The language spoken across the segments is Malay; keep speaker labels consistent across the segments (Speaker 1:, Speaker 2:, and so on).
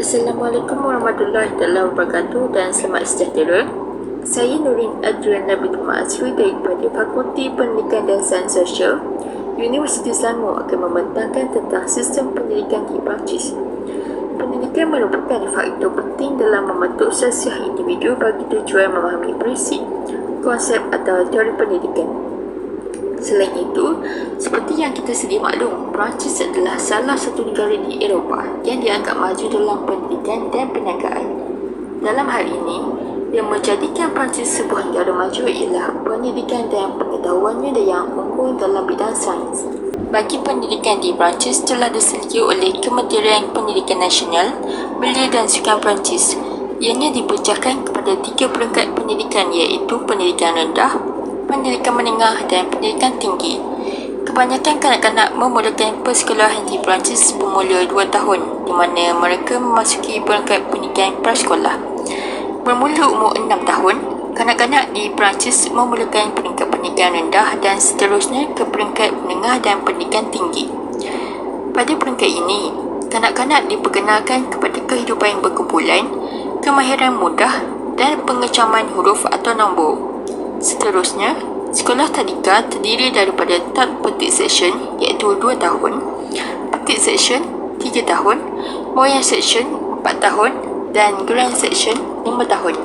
Speaker 1: Assalamualaikum warahmatullahi wabarakatuh dan selamat sejahtera. Saya Nurin Adriana binti Asri daripada Fakulti Pendidikan dan Sains Sosial, Universiti Selangor akan membentangkan tentang sistem pendidikan di Perancis. Pendidikan merupakan faktor penting dalam membentuk sosial individu bagi tujuan memahami prinsip, konsep atau teori pendidikan. Selain itu, seperti yang kita sedia maklum, Perancis adalah salah satu negara di Eropah yang dianggap maju dalam pendidikan dan perniagaan. Dalam hal ini, yang menjadikan Perancis sebuah negara maju ialah pendidikan dan pengetahuannya yang unggul dalam bidang sains. Bagi pendidikan di Perancis telah disedia oleh Kementerian Pendidikan Nasional, Belia dan Sukan Perancis. Ianya dipecahkan kepada 3 peringkat pendidikan iaitu pendidikan rendah, pendidikan menengah dan pendidikan tinggi. Kebanyakan kanak-kanak memulakan persekolahan di Perancis bermula 2 tahun di mana mereka memasuki peringkat pendidikan prasekolah. Bermula umur 6 tahun, kanak-kanak di Perancis memulakan peringkat pendidikan rendah dan seterusnya ke peringkat menengah dan pendidikan tinggi. Pada peringkat ini, kanak-kanak diperkenalkan kepada kehidupan berkumpulan, kemahiran mudah dan pengecaman huruf atau nombor. Seterusnya, sekolah tadika terdiri daripada tak petik section iaitu 2 tahun, petik section 3 tahun, moyang section 4 tahun dan grand section 5 tahun.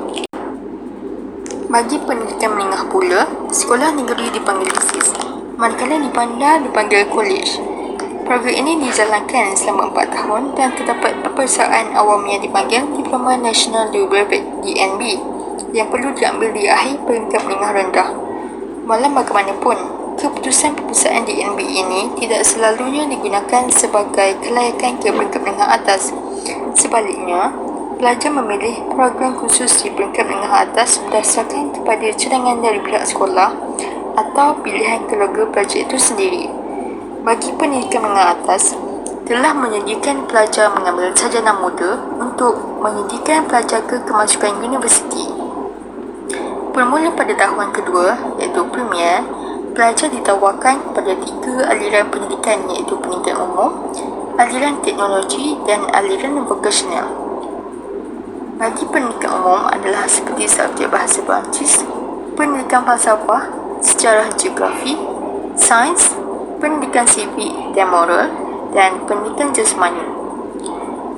Speaker 1: Bagi pendidikan menengah pula, sekolah negeri dipanggil ISIS, manakala di bandar dipanggil college. Program ini dijalankan selama 4 tahun dan terdapat peperiksaan awam yang dipanggil Diploma National de Brevet DNB yang perlu diambil di akhir peringkat menengah rendah. Walau bagaimanapun, keputusan peperiksaan DNB ini tidak selalunya digunakan sebagai kelayakan ke peringkat menengah atas. Sebaliknya, pelajar memilih program khusus di peringkat menengah atas berdasarkan kepada cadangan dari pihak sekolah atau pilihan keluarga pelajar itu sendiri. Bagi pendidikan menengah atas, telah menyediakan pelajar mengambil sarjana muda untuk menyediakan pelajar ke kemasukan universiti. Bermula pada tahun kedua, iaitu Premier, pelajar ditawarkan pada 3 aliran pendidikan iaitu pendidikan umum, aliran teknologi dan aliran vokasional. Bagi pendidikan umum adalah seperti subjek bahasa Perancis, pendidikan falsafah, sejarah geografi, sains, pendidikan sivik dan moral dan pendidikan jasmani.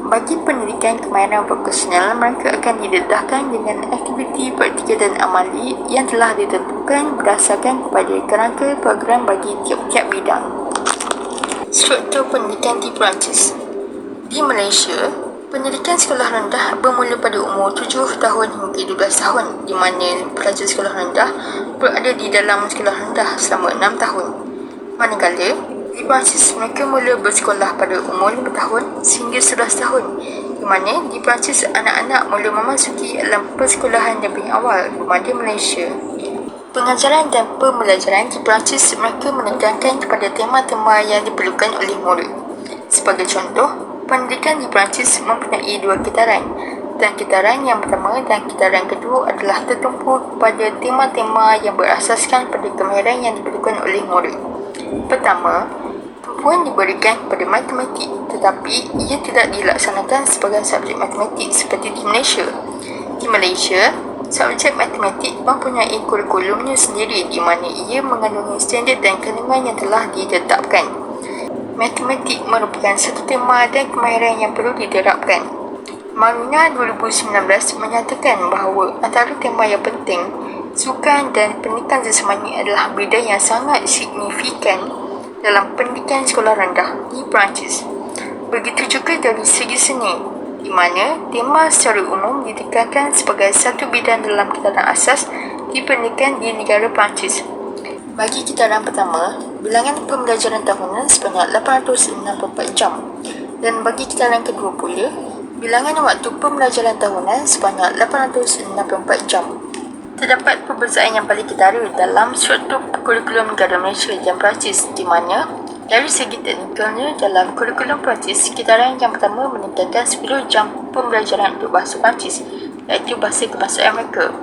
Speaker 1: Bagi pendidikan kemahiran vokasional, mereka akan didedahkan dengan aktiviti praktikal dan amali yang telah ditentukan berdasarkan kepada kerangka program bagi tiap-tiap bidang. Struktur pendidikan di Perancis. Di Malaysia, pendidikan sekolah rendah bermula pada umur 7 tahun hingga 12 tahun di mana pelajar sekolah rendah berada di dalam sekolah rendah selama 6 tahun. Manakala di Perancis, mereka mula bersekolah pada umur 5 tahun sehingga 11 tahun di mana di Perancis anak-anak mula memasuki alam persekolahan lebih awal daripada Malaysia. Pengajaran dan pembelajaran di Perancis mereka menekankan kepada tema-tema yang diperlukan oleh murid. Sebagai contoh, pendidikan di Perancis mempunyai 2 kitaran dan kitaran yang pertama dan kitaran kedua adalah tertumpu kepada tema-tema yang berasaskan pada kemahiran yang diperlukan oleh murid. Pertama, tumpuan diberikan kepada matematik tetapi ia tidak dilaksanakan sebagai subjek matematik seperti di Malaysia. Di Malaysia, subjek matematik mempunyai kurikulumnya sendiri di mana ia mengandungi standard dan kandungan yang telah ditetapkan. Matematik merupakan satu tema dan kemahiran yang perlu diterapkan. Maruna 2019 menyatakan bahawa antara tema yang penting, sukan dan pendidikan jasmani adalah bidang yang sangat signifikan dalam pendidikan sekolah rendah di Perancis. Begitu juga dari segi seni, di mana tema secara umum ditekankan sebagai satu bidang dalam kitaran asas di pendidikan di negara Perancis. Bagi kitaran pertama, bilangan pembelajaran tahunan sebanyak 864 jam dan bagi kitaran kedua pula, bilangan waktu pembelajaran tahunan sebanyak 864 jam. Terdapat perbezaan yang paling ketara dalam struktur kurikulum negara Malaysia dan Perancis di mana dari segi teknikalnya dalam kurikulum Perancis, kitaran yang pertama menekankan 10 jam pembelajaran untuk bahasa Perancis iaitu bahasa kebangsaan mereka.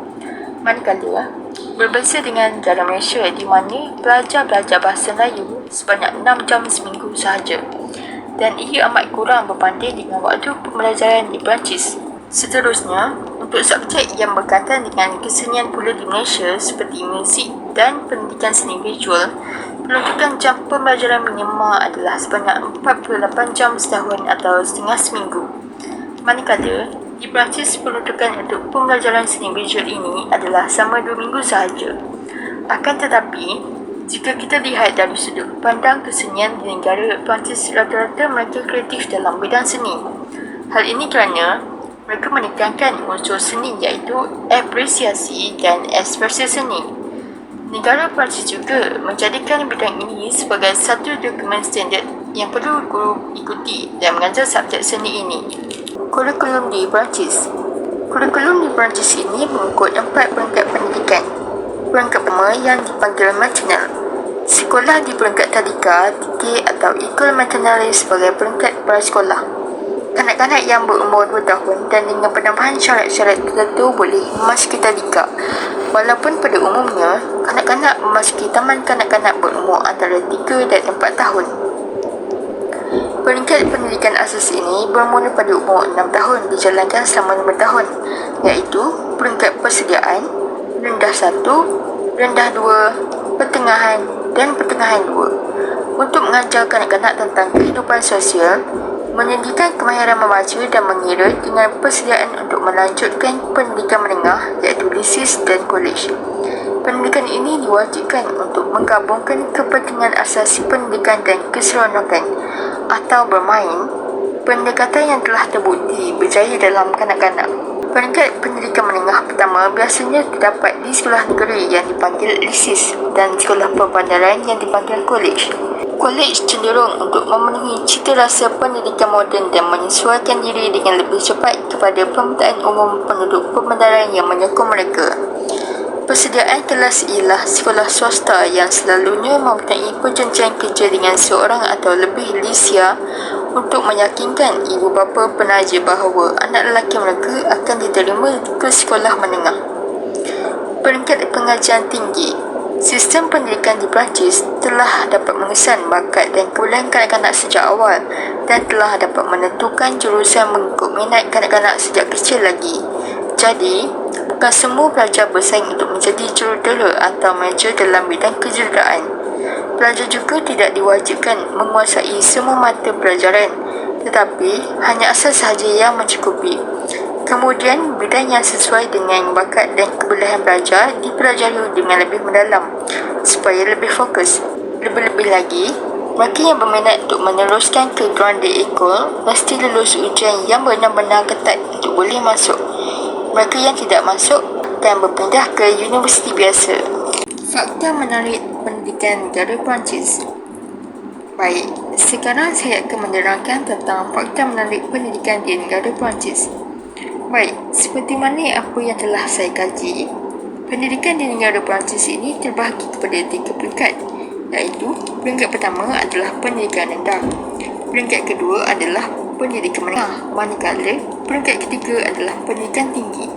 Speaker 1: Manakala, berbeza dengan negara Malaysia di mana pelajar belajar bahasa Melayu sebanyak 6 jam seminggu sahaja. dan ia amat kurang berbanding dengan waktu pembelajaran di Perancis. Seterusnya, untuk subjek yang berkaitan dengan kesenian pula di Malaysia seperti muzik dan pendidikan seni visual, peruntukan jam pembelajaran minima adalah sebanyak 48 jam setahun atau setengah seminggu. Manakala, di Perancis peruntukan untuk pembelajaran seni visual ini adalah sama 2 minggu sahaja. Akan tetapi, jika kita lihat dari sudut pandang kesenian di negara Perancis, rata-rata mereka kreatif dalam bidang seni. Hal ini kerana mereka menekankan unsur seni iaitu apresiasi dan ekspresi seni. Negara Perancis juga menjadikan bidang ini sebagai satu dokumen standard yang perlu guru ikuti dan mengajar subjek seni ini. Kurikulum di Perancis. Kurikulum di Perancis ini mengikut 4 peringkat pendidikan. Peringkat pertama yang dipanggil maternal. Sekolah di peringkat tadika, tinggi atau École Maternelle sebagai peringkat prasekolah. Kanak-kanak yang berumur 2 tahun dan dengan penambahan syarat-syarat tertentu boleh memasuki tadika. Walaupun pada umumnya, kanak-kanak memasuki taman kanak-kanak berumur antara 3 dan 4 tahun. Peringkat pendidikan asas ini bermula pada umur 6 tahun dijalankan selama 5 tahun, iaitu peringkat persediaan, rendah 1, rendah 2, pertengahan dan pertengahan 2. Untuk mengajar kanak-kanak tentang kehidupan sosial, menyediakan kemahiran membaca dan mengira dengan persediaan untuk melanjutkan pendidikan menengah iaitu lisis dan kolej. Pendidikan ini diwajibkan untuk menggabungkan kepentingan asasi pendidikan dan keseronokan atau bermain pendekatan yang telah terbukti berjaya dalam kanak-kanak. Peringkat pendidikan menengah pertama biasanya terdapat di sekolah negeri yang dipanggil lisis dan sekolah perbandaran yang dipanggil kolej. Kolej cenderung untuk memenuhi cita rasa pendidikan moden dan menyesuaikan diri dengan lebih cepat kepada permintaan umum penduduk perbandaran yang menyokong mereka. Persediaan kelas ialah sekolah swasta yang selalunya mempunyai perjanjian kerja dengan seorang atau lebih lisia untuk meyakinkan ibu bapa penaja bahawa anak lelaki mereka akan diterima ke sekolah menengah. Peringkat pengajian tinggi. Sistem pendidikan di Perancis telah dapat mengesan bakat dan kebolehan kanak-kanak sejak awal dan telah dapat menentukan jurusan mengikut minat kanak-kanak sejak kecil lagi. Jadi, bukan semua pelajar bersaing untuk menjadi jurutera atau mengajar dalam bidang kejuruteraan. Pelajar juga tidak diwajibkan menguasai semua mata pelajaran, tetapi hanya asas sahaja yang mencukupi. Kemudian, bidang yang sesuai dengan bakat dan kebolehan pelajar dipelajari dengan lebih mendalam supaya lebih fokus. Lebih-lebih lagi, mereka yang berminat untuk meneruskan ke Grande École mesti lulus ujian yang benar-benar ketat untuk boleh masuk. Mereka yang tidak masuk akan berpindah ke universiti biasa. Fakta menarik pendidikan negara Perancis. Baik, sekarang saya akan menerangkan tentang fakta menarik pendidikan di negara Perancis. Baik, seperti mana apa yang telah saya kaji, pendidikan di negara Perancis ini terbahagi kepada 3 peringkat, iaitu peringkat pertama adalah pendidikan rendah, peringkat kedua adalah pendidikan menengah, manakala peringkat ketiga adalah pendidikan tinggi.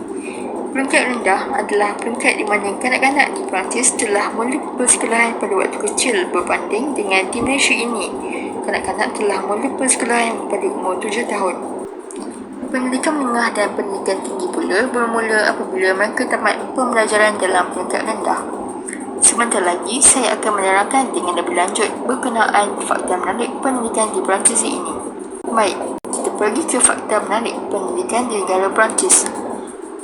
Speaker 1: Peringkat rendah adalah peringkat di mana kanak-kanak di Perancis telah mula persekolahan pada waktu kecil berbanding dengan di Malaysia ini. Kanak-kanak telah mula persekolahan pada umur 7 tahun. Pendidikan menengah dan pendidikan tinggi pula bermula apabila mereka tamat pembelajaran dalam peringkat rendah. Sebentar lagi, saya akan menerangkan dengan lebih lanjut berkenaan fakta menarik pendidikan di Perancis ini. Baik, kita pergi ke fakta menarik pendidikan di negara Perancis.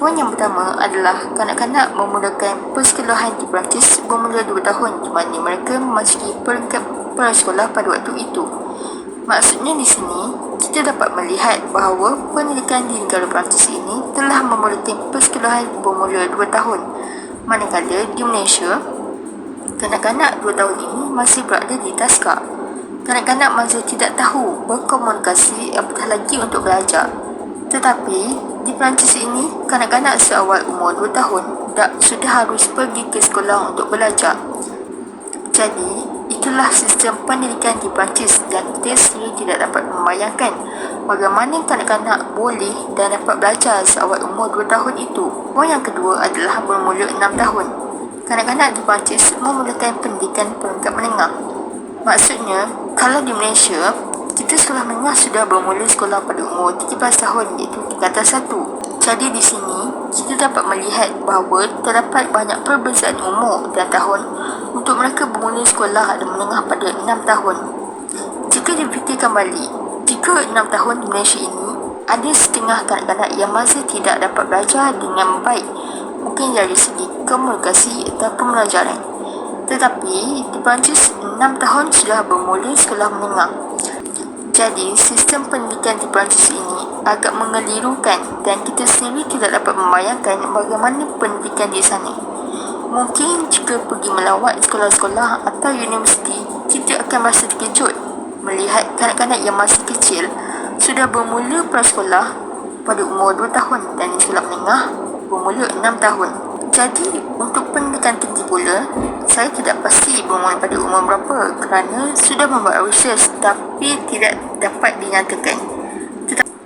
Speaker 1: Poin yang pertama adalah kanak-kanak memulakan persekolahan di Perancis bermula 2 tahun di mana mereka memasuki peringkat prasekolah pada waktu itu. Maksudnya di sini, kita dapat melihat bahawa pendidikan di negara Perancis ini telah memulakan persekolahan bermula 2 tahun. Manakala di Malaysia, kanak-kanak 2 tahun ini masih berada di taska. Kanak-kanak masih tidak tahu berkomunikasi apatah lagi untuk belajar. Tetapi, di Perancis ini, kanak-kanak seawal umur 2 tahun sudah harus pergi ke sekolah untuk belajar. Jadi, itulah sistem pendidikan di Perancis dan kita sendiri tidak dapat membayangkan bagaimana kanak-kanak boleh dan dapat belajar seawal umur 2 tahun itu. Poin yang kedua adalah bermula 6 tahun. Kanak-kanak di Perancis memulakan pendidikan peringkat menengah. Maksudnya, kalau di Malaysia, Kita sekolah menengah sudah bermula sekolah pada umur 13 tahun iaitu tingkatan 1. Jadi di sini, kita dapat melihat bahawa terdapat banyak perbezaan umur dan tahun untuk mereka bermula sekolah dan menengah pada 6 tahun. Jika difikirkan balik, jika 6 tahun di Malaysia ini, ada setengah kanak-kanak yang masih tidak dapat belajar dengan baik, mungkin dari segi komunikasi atau pembelajaran. Tetapi di Perancis 6 tahun sudah bermula sekolah menengah. Jadi sistem pendidikan di Perancis ini agak mengelirukan dan kita sendiri tidak dapat membayangkan bagaimana pendidikan di sana. Mungkin jika pergi melawat sekolah-sekolah atau universiti, kita akan merasa terkejut melihat kanak-kanak yang masih kecil sudah bermula prasekolah pada umur 2 tahun dan sekolah menengah bermula 6 tahun. Jadi, untuk pendidikan tinggi pula, saya tidak pasti bermula pada umur berapa kerana sudah membuat research tapi tidak dapat dinyatakan.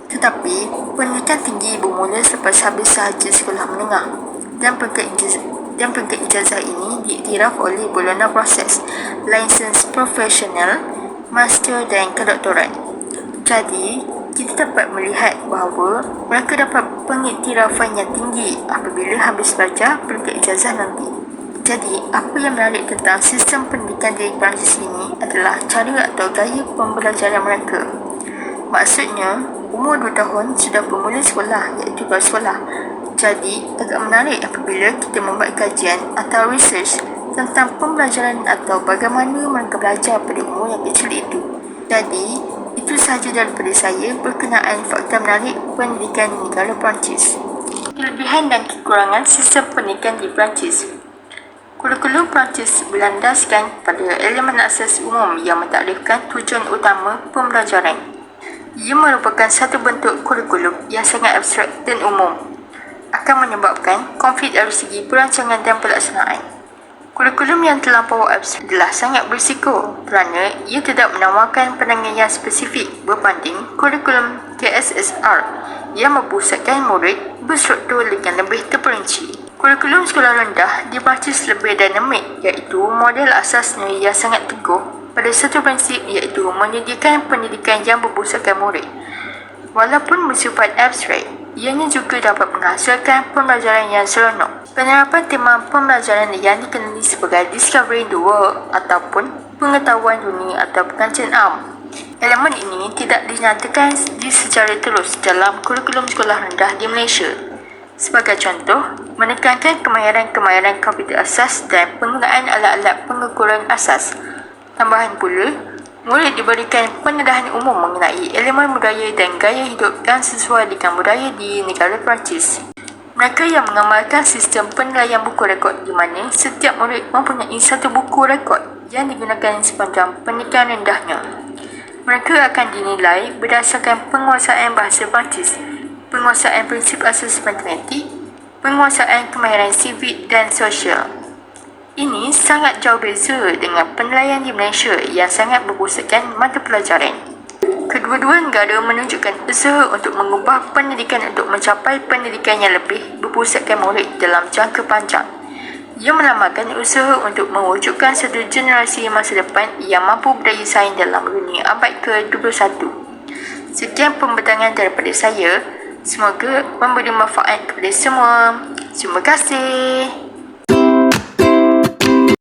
Speaker 1: Tetapi, pendidikan tinggi bermula selepas habis sahaja sekolah menengah dan peringkat ijazah ini diiktiraf oleh Bologna Process, License Professional, Master dan Kedoktoran. Jadi, kita dapat melihat bahawa mereka dapat pengiktirafan yang tinggi apabila habis belajar peringkat ijazah nanti. Jadi, apa yang menarik tentang sistem pendidikan di Perancis ini adalah cara atau gaya pembelajaran mereka. Maksudnya, umur 2 tahun sudah bermula sekolah iaitu prasekolah. Jadi, agak menarik apabila kita membuat kajian atau research tentang pembelajaran atau bagaimana mereka belajar pada umur yang kecil itu. Jadi, itu sahaja daripada saya berkenaan fakta menarik pendidikan di negara Perancis. Kelebihan dan kekurangan sistem pendidikan di Perancis. Kurikulum Perancis berlandaskan pada elemen asas umum yang mentaklifkan tujuan utama pembelajaran. Ia merupakan satu bentuk kurikulum yang sangat abstrak dan umum, akan menyebabkan konflik dari segi perancangan dan pelaksanaan. Kurikulum yang terlampau abstrak adalah sangat berisiko kerana ia tidak menawarkan pandangan yang spesifik berbanding kurikulum KSSR yang memperpusatkan murid berstruktur dengan lebih terperinci. Kurikulum sekolah rendah di Perancis lebih dinamik iaitu model asasnya yang sangat teguh pada satu prinsip iaitu menyediakan pendidikan yang berpusatkan murid. Walaupun bersifat abstrak, ianya juga dapat menghasilkan pembelajaran yang seronok. Penerapan tema pembelajaran yang dikenali sebagai Discovery the World ataupun pengetahuan dunia atau pengajian am. Elemen ini tidak dinyatakan secara terus dalam kurikulum sekolah rendah di Malaysia. Sebagai contoh, menekankan kemahiran-kemahiran komputer asas dan penggunaan alat-alat pengukuran asas. Tambahan pula, murid diberikan pendedahan umum mengenai elemen budaya dan gaya hidup yang sesuai dengan budaya di negara Perancis. Mereka yang mengamalkan sistem penilaian buku rekod di mana setiap murid mempunyai satu buku rekod yang digunakan sepanjang pendidikan rendahnya. Mereka akan dinilai berdasarkan penguasaan bahasa Perancis, penguasaan prinsip asas matematik, penguasaan kemahiran sivik dan sosial. Ini sangat jauh beza dengan penilaian di Malaysia yang sangat berpusatkan mata pelajaran. Kedua-dua negara menunjukkan usaha untuk mengubah pendidikan untuk mencapai pendidikan yang lebih berpusatkan murid dalam jangka panjang. Ia melambangkan usaha untuk mewujudkan satu generasi masa depan yang mampu berdaya saing dalam dunia abad ke-21. Sekian pembentangan daripada saya. Semoga memberi manfaat kepada semua. Terima kasih.